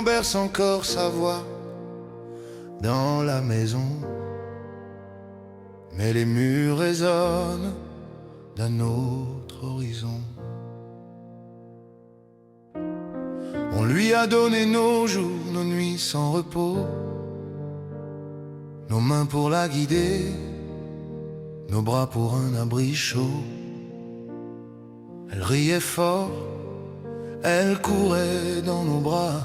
enfant berce encore sa voix dans la maison, mais les murs résonnent d'un autre horizon. On lui a donné nos jours, nos nuits sans repos, nos mains pour la guider, nos bras pour un abri chaud. Elle riait fort, elle courait dans nos bras,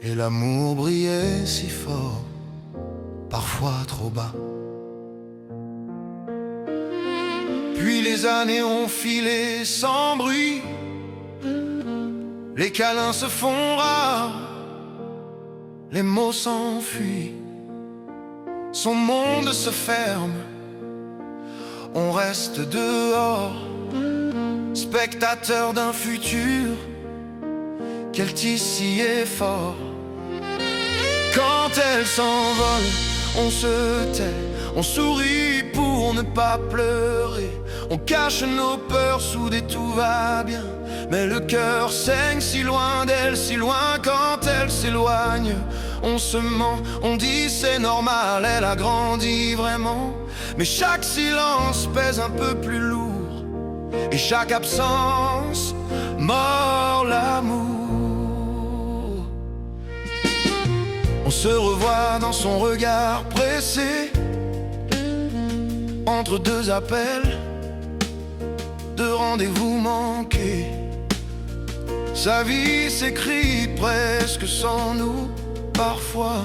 et l'amour brillait si fort, parfois trop bas. Puis les années ont filé sans bruit, les câlins se font rares, les mots s'enfuient, son monde se ferme, on reste dehors, spectateur d'un futur qu'elle tisse si fort. Quand elle s'envole, on se tait, on sourit pour ne pas pleurer, on cache nos peurs sous des tout va bien, mais le cœur saigne si loin d'elle, si loin. Quand elle s'éloigne, on se ment, on dit c'est normal, elle a grandi vraiment, mais chaque silence pèse un peu plus lourd, et chaque absence mord l'amour. On se revoit dans son regard pressé, entre deux appels, deux rendez-vous manqués. Sa vie s'écrit presque sans nous, parfois,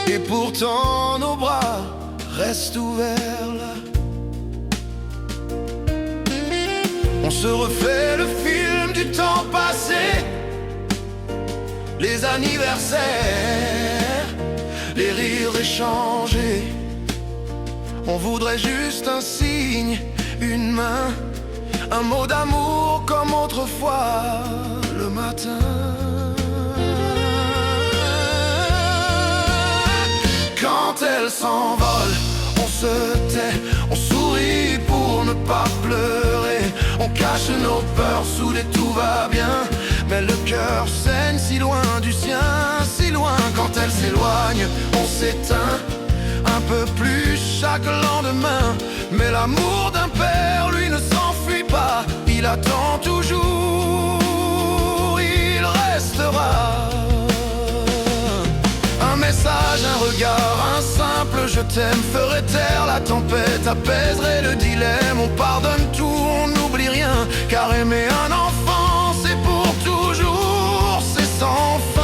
et pourtant nos bras restent ouverts là. On se refait le film du temps passé, les anniversaires, les rires échangés. On voudrait juste un signe, une main, un mot d'amour comme autrefois le matin. Quand elle s'envole, on se tait, on sourit pour ne pas pleurer, on cache nos peurs sous des tout va bien, mais le cœur saigne si loin du sien, si loin. Quand elle s'éloigne, on s'éteint un peu plus chaque lendemain, mais l'amour d'un père, lui, ne s'enfuit pas, il attend toujours, il restera. Un message, un regard, un simple je t'aime ferait taire la tempête, apaiserait le dilemme. On pardonne tout, on n'oublie rien, car aimer un enfant c'est pour toujours, c'est sans fin.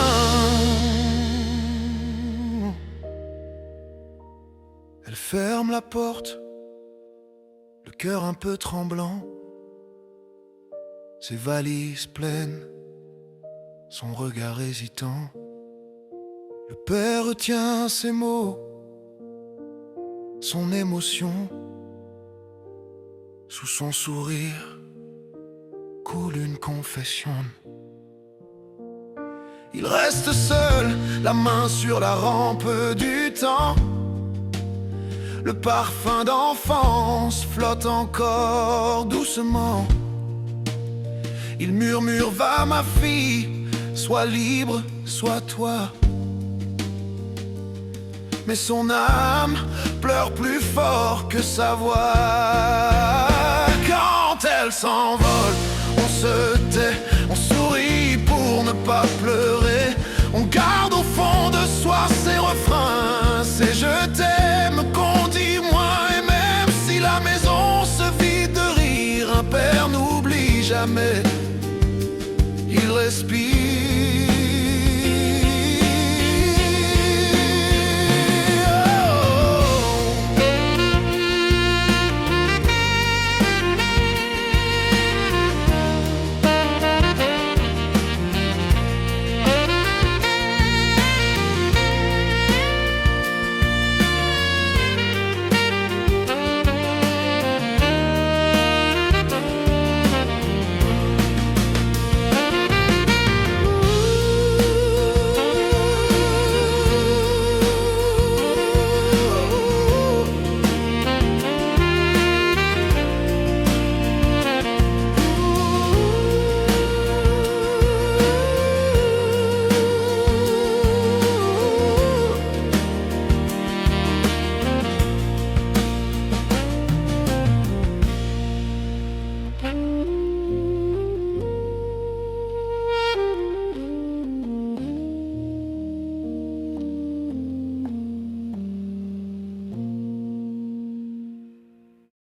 Elle ferme la porte, le cœur un peu tremblant, ses valises pleines, son regard hésitant. Le père retient ses mots, son émotion. Sous son sourire coule une confession. Il reste seul, la main sur la rampe du temps. Le parfum d'enfance flotte encore doucement. Il murmure, va ma fille, sois libre, sois toi. Mais son âme pleure plus fort que sa voix. Quand elle s'envole, on se tait, on sourit pour ne pas pleurer, on garde au fond de soi ses refrains, c'est je t'aime qu'on dit moins. Et même si la maison se vide de rire, un père n'oublie jamais, il respire